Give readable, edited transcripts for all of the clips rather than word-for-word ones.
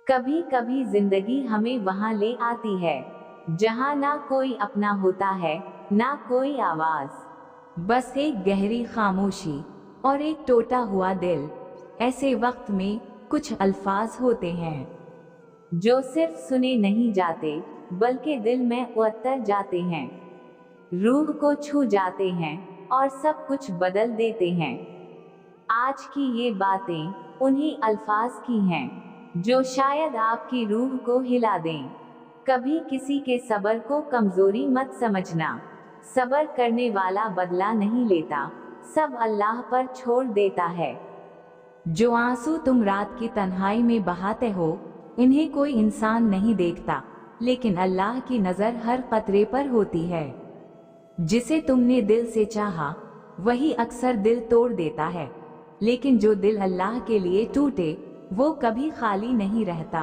कभी कभी जिंदगी हमें वहां ले आती है जहां ना कोई अपना होता है, ना कोई आवाज, बस एक गहरी खामोशी और एक टूटा हुआ दिल। ऐसे वक्त में कुछ अल्फाज होते हैं जो सिर्फ सुने नहीं जाते, बल्कि दिल में उतर जाते हैं, रूह को छू जाते हैं और सब कुछ बदल देते हैं। आज की ये बातें उन्हीं अल्फाज की हैं जो शायद आपकी रूह को हिला दें। कभी किसी के सब्र को कमजोरी मत समझना। सब्र करने वाला बदला नहीं लेता, सब अल्लाह पर छोड़ देता है। जो आंसू तुम रात की तन्हाई में बहाते हो, इन्हें कोई इंसान नहीं देखता, लेकिन अल्लाह की नजर हर कतरे पर होती है। जिसे तुमने दिल से चाहा, वही अक्सर दिल तोड़ देता है, लेकिन जो दिल अल्लाह के लिए टूटे, वो कभी खाली नहीं रहता।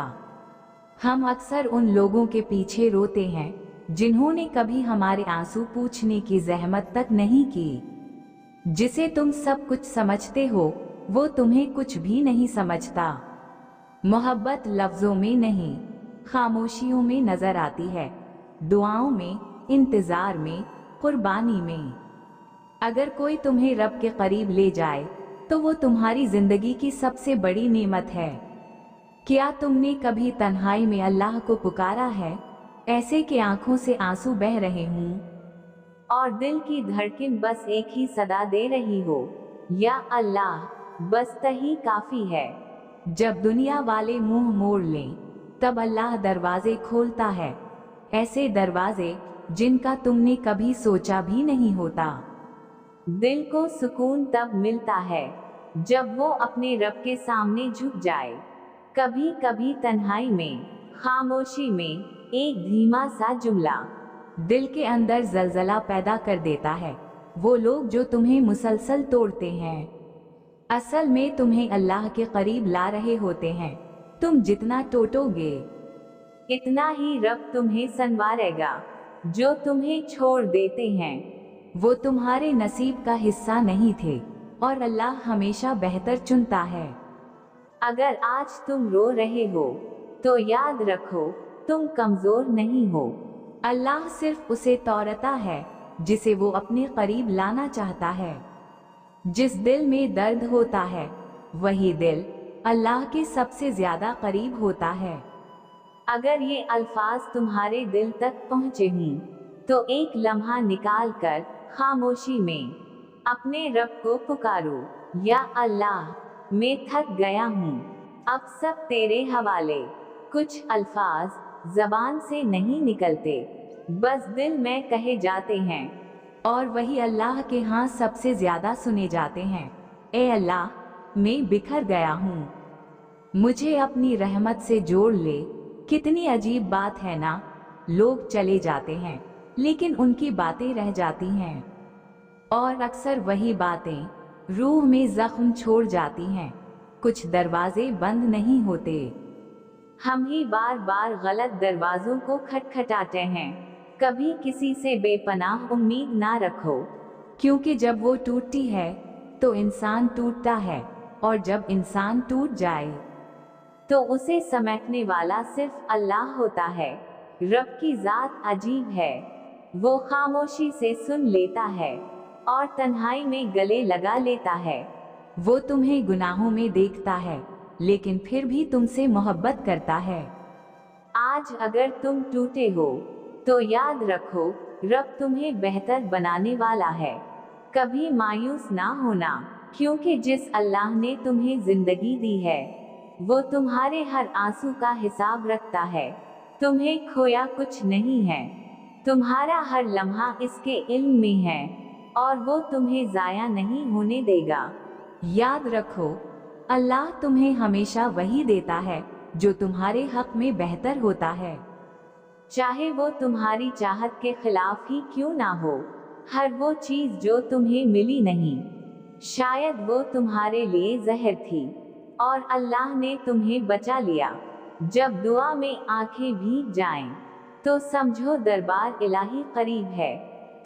हम अक्सर उन लोगों के पीछे रोते हैं जिन्होंने कभी हमारे आंसू पूछने की जहमत तक नहीं की। जिसे तुम सब कुछ समझते हो, वो तुम्हें कुछ भी नहीं समझता। मोहब्बत लफ्जों में नहीं, खामोशियों में नजर आती है, दुआओं में, इंतजार में, कुर्बानी में। अगर कोई तुम्हें रब के करीब ले जाए, तो वो तुम्हारी जिंदगी की सबसे बड़ी नेमत है। क्या तुमने कभी तन्हाई में अल्लाह को पुकारा है, ऐसे कि आंखों से आंसू बह रहे हों और दिल की धड़कन बस एक ही सदा दे रही हो, या अल्लाह, बस तही काफी है। जब दुनिया वाले मुंह मोड़ लें, तब अल्लाह दरवाजे खोलता है, ऐसे दरवाजे जिनका तुमने कभी सोचा भी नहीं होता। दिल को सुकून तब मिलता है जब वो अपने रब के सामने झुक जाए। कभी कभी तन्हाई में, खामोशी में, एक धीमा सा जुमला दिल के अंदर जलजला पैदा कर देता है। वो लोग जो तुम्हें मुसलसल तोड़ते हैं, असल में तुम्हें अल्लाह के करीब ला रहे होते हैं। तुम जितना टूटोगे, इतना ही रब तुम्हें संवारेगा। जो तुम्हें छोड़ देते हैं, वो तुम्हारे नसीब का हिस्सा नहीं थे, और अल्लाह हमेशा बेहतर चुनता है। अगर आज तुम रो रहे हो, तो याद रखो, तुम कमजोर नहीं हो। अल्लाह सिर्फ उसे तौरता है जिसे वो अपने करीब लाना चाहता है। जिस दिल में दर्द होता है, वही दिल अल्लाह के सबसे ज्यादा करीब होता है। अगर ये अल्फाज तुम्हारे दिल तक पहुँचे हों, तो एक लम्हा निकाल कर खामोशी में अपने रब को पुकारो, या अल्लाह, मैं थक गया हूँ, अब सब तेरे हवाले। कुछ अल्फाज जबान से नहीं निकलते, बस दिल में कहे जाते हैं, और वही अल्लाह के यहाँ सबसे ज्यादा सुने जाते हैं। ए अल्लाह, मैं बिखर गया हूँ, मुझे अपनी रहमत से जोड़ ले। कितनी अजीब बात है ना, लोग चले जाते हैं, लेकिन उनकी बातें रह जाती हैं, और अक्सर वही बातें रूह में जख्म छोड़ जाती हैं। कुछ दरवाजे बंद नहीं होते, हम ही बार बार गलत दरवाजों को खटखटाते हैं। कभी किसी से बेपनाह उम्मीद ना रखो, क्योंकि जब वो टूटती है, तो इंसान टूटता है, और जब इंसान टूट जाए, तो उसे समेटने वाला सिर्फ अल्लाह होता है। रब की जात अजीब है, वो खामोशी से सुन लेता है और तन्हाई में गले लगा लेता है। वो तुम्हें गुनाहों में देखता है, लेकिन फिर भी तुमसे मोहब्बत करता है। आज अगर तुम टूटे हो, तो याद रखो, रब तुम्हें बेहतर बनाने वाला है। कभी मायूस ना होना, क्योंकि जिस अल्लाह ने तुम्हें जिंदगी दी है, वो तुम्हारे हर आंसू का हिसाब रखता है। तुम्हें खोया कुछ नहीं है, तुम्हारा हर लम्हा इसके इल्म में है, और वो तुम्हें जाया नहीं होने देगा। याद रखो, अल्लाह तुम्हें हमेशा वही देता है जो तुम्हारे हक में बेहतर होता है, चाहे वो तुम्हारी चाहत के खिलाफ ही क्यों ना हो। हर वो चीज जो तुम्हें मिली नहीं, शायद वो तुम्हारे लिए जहर थी, और अल्लाह ने तुम्हें बचा लिया। जब दुआ में आंखें भीग जाएं, तो समझो दरबार इलाही करीब है।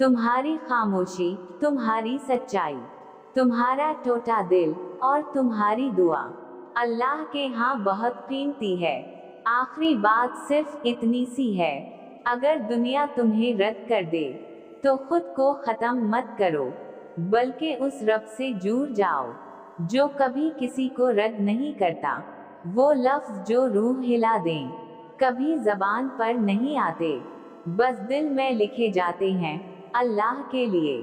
तुम्हारी खामोशी, तुम्हारी सच्चाई, तुम्हारा टूटा दिल और तुम्हारी दुआ अल्लाह के यहाँ बहुत कीमती है। आखिरी बात सिर्फ इतनी सी है, अगर दुनिया तुम्हें रद्द कर दे तो खुद को खत्म मत करो, बल्कि उस रब से जुड़ जाओ जो कभी किसी को रद्द नहीं करता। वो लफ्ज जो रूह हिला दें, कभी जबान पर नहीं आते, बस दिल में लिखे जाते हैं अल्लाह के लिए।